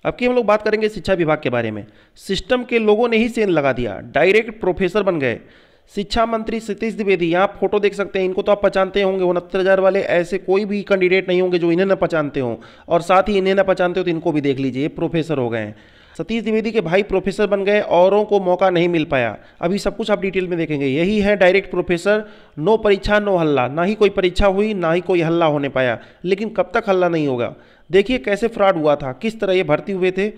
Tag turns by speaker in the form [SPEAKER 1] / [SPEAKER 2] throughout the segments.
[SPEAKER 1] अब की हम लोग बात करेंगे शिक्षा विभाग के बारे में। सिस्टम के लोगों ने ही सेंध लगा दिया, डायरेक्ट प्रोफेसर बन गए। शिक्षा मंत्री सतीश द्विवेदी, यहाँ फोटो देख सकते हैं, इनको तो आप पहचानते होंगे। 69,000 वाले ऐसे कोई भी कैंडिडेट नहीं होंगे जो इन्हें न पहचानते हों, और साथ ही इन्हें न पहचानते हो तो इनको भी देख लीजिए, ये प्रोफेसर हो गए हैं। सतीश द्विवेदी के भाई प्रोफेसर बन गए, औरों को मौका नहीं मिल पाया। अभी सब कुछ आप डिटेल में देखेंगे। यही है डायरेक्ट प्रोफेसर, नो परीक्षा नो हल्ला, ना ही कोई परीक्षा हुई ना ही कोई हल्ला होने पाया। लेकिन कब तक हल्ला नहीं होगा, देखिए कैसे फ्रॉड हुआ था, किस तरह ये भर्ती हुए थे,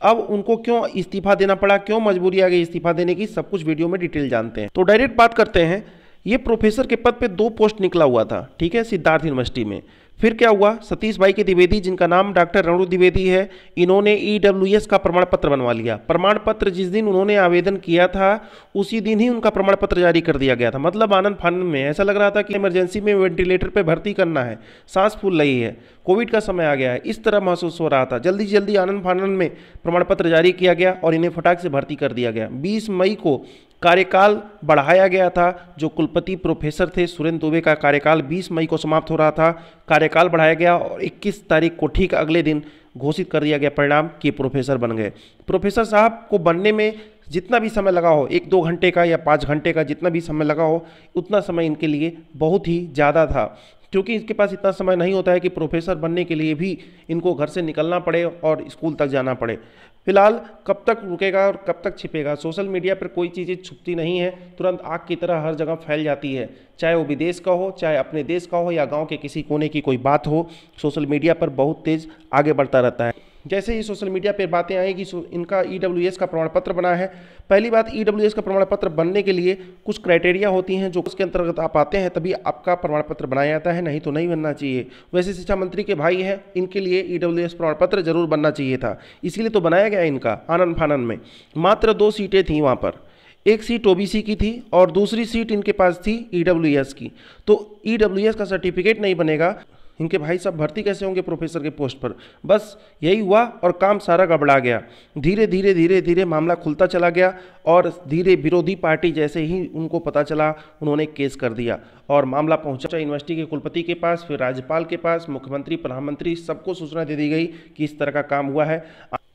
[SPEAKER 1] अब उनको क्यों इस्तीफा देना पड़ा, क्यों मजबूरी आ गई इस्तीफा देने की, सब कुछ वीडियो में डिटेल जानते हैं। तो डायरेक्ट बात करते हैं। ये प्रोफेसर के पद पे 2 पोस्ट निकला हुआ था, ठीक है, सिद्धार्थ यूनिवर्सिटी में। फिर क्या हुआ, सतीश भाई के द्विवेदी, जिनका नाम डॉक्टर रणु द्विवेदी है, इन्होंने ईडब्ल्यूएस का प्रमाण पत्र बनवा लिया। प्रमाण पत्र जिस दिन उन्होंने आवेदन किया था उसी दिन ही उनका प्रमाण पत्र जारी कर दिया गया था। मतलब आनंद फानंद में ऐसा लग रहा था कि इमरजेंसी में वेंटिलेटर पे भर्ती करना है, सांस फूल रही है, कोविड का समय आ गया है, इस तरह महसूस हो रहा था। जल्दी जल्दी आनंद फानंद में प्रमाण पत्र जारी किया गया और इन्हें फटाक से भर्ती कर दिया गया। 20 मई को कार्यकाल बढ़ाया गया था। जो कुलपति प्रोफेसर थे सुरेंद्र दुबे का कार्यकाल 20 मई को समाप्त हो रहा था, कार्यकाल बढ़ाया गया और 21 तारीख को ठीक अगले दिन घोषित कर दिया गया परिणाम कि प्रोफेसर बन गए। प्रोफेसर साहब को बनने में जितना भी समय लगा हो, 1-2 घंटे का या 5 घंटे का, जितना भी समय लगा हो, उतना समय इनके लिए बहुत ही ज़्यादा था, क्योंकि इसके पास इतना समय नहीं होता है कि प्रोफेसर बनने के लिए भी इनको घर से निकलना पड़े और स्कूल तक जाना पड़े। फिलहाल कब तक रुकेगा और कब तक छिपेगा, सोशल मीडिया पर कोई चीज़ें छुपती नहीं है, तुरंत आग की तरह हर जगह फैल जाती है। चाहे वो विदेश का हो, चाहे अपने देश का हो, या गांव के किसी कोने की कोई बात हो, सोशल मीडिया पर बहुत तेज़ आगे बढ़ता रहता है। जैसे ही सोशल मीडिया पर बातें आई कि इनका ईडब्ल्यूएस का प्रमाण पत्र बना है, पहली बात, ईडब्ल्यूएस का प्रमाण पत्र बनने के लिए कुछ क्राइटेरिया होती हैं, जो उसके अंतर्गत आप आते हैं तभी आपका प्रमाण पत्र बनाया जाता है, नहीं तो नहीं बनना चाहिए। वैसे शिक्षा मंत्री के भाई हैं, इनके लिए ईडब्ल्यूएस प्रमाण पत्र जरूर बनना चाहिए था, इसीलिए तो बनाया गया इनका आनंद फानंद में। मात्र 2 सीटें थीं वहाँ पर, एक सीट ओबीसी की थी और दूसरी सीट इनके पास थी ईडब्ल्यूएस की। तो ईडब्ल्यूएस का सर्टिफिकेट नहीं बनेगा, इनके भाई साहब भर्ती कैसे होंगे प्रोफेसर के पोस्ट पर। बस यही हुआ और काम सारा गड़बड़ा गया। धीरे धीरे मामला खुलता चला गया और धीरे विरोधी पार्टी जैसे ही उनको पता चला उन्होंने केस कर दिया और मामला पहुंचा यूनिवर्सिटी के कुलपति के पास, फिर राज्यपाल के पास, मुख्यमंत्री, प्रधानमंत्री, सबको सूचना दे दी गई कि इस तरह का काम हुआ है।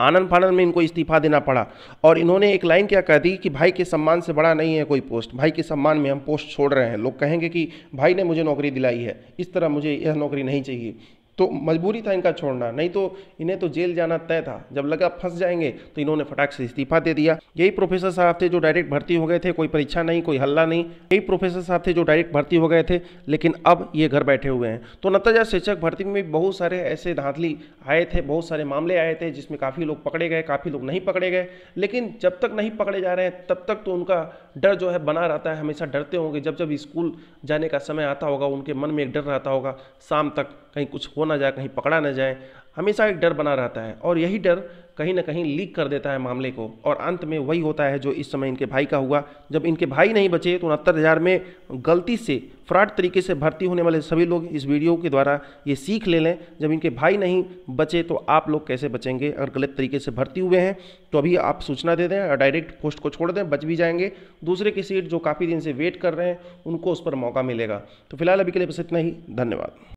[SPEAKER 1] आनंद फानंद में इनको इस्तीफा देना पड़ा और इन्होंने एक लाइन क्या कह दी कि भाई के सम्मान से बड़ा नहीं है कोई पोस्ट, भाई के सम्मान में हम पोस्ट छोड़ रहे हैं। लोग कहेंगे कि भाई ने मुझे नौकरी दिलाई है, इस तरह मुझे यह नौकरी नहीं चाहिए। तो मजबूरी था इनका छोड़ना, नहीं तो इन्हें तो जेल जाना तय था। जब लगा फंस जाएंगे तो इन्होंने फटाक से इस्तीफा दे दिया। यही प्रोफेसर साहब थे जो डायरेक्ट भर्ती हो गए थे, कोई परीक्षा नहीं, कोई हल्ला नहीं। यही प्रोफेसर साहब थे जो डायरेक्ट भर्ती हो गए थे, लेकिन अब ये घर बैठे हुए हैं। तो 69,000 शिक्षक भर्ती में बहुत सारे ऐसे धांधली आए थे, बहुत सारे मामले आए थे जिसमें काफ़ी लोग पकड़े गए, काफ़ी लोग नहीं पकड़े गए। लेकिन जब तक नहीं पकड़े जा रहे हैं तब तक तो उनका डर जो है बना रहता है, हमेशा डरते होंगे। जब जब स्कूल जाने का समय आता होगा उनके मन में एक डर रहता होगा, शाम तक कहीं कुछ हो ना जाए, कहीं पकड़ा ना जाए, हमेशा एक डर बना रहता है। और यही डर कहीं ना कहीं लीक कर देता है मामले को, और अंत में वही होता है जो इस समय इनके भाई का हुआ। जब इनके भाई नहीं बचे तो 69,000 में गलती से फ्रॉड तरीके से भर्ती होने वाले सभी लोग इस वीडियो के द्वारा ये सीख ले लें। जब इनके भाई नहीं बचे तो आप लोग कैसे बचेंगे। अगर गलत तरीके से भर्ती हुए हैं तो अभी आप सूचना दे दें और डायरेक्ट पोस्ट को छोड़ दें, बच भी जाएंगे। दूसरे की सीट जो काफ़ी दिन से वेट कर रहे हैं उनको उस पर मौका मिलेगा। तो फिलहाल अभी के लिए बस इतना ही, धन्यवाद।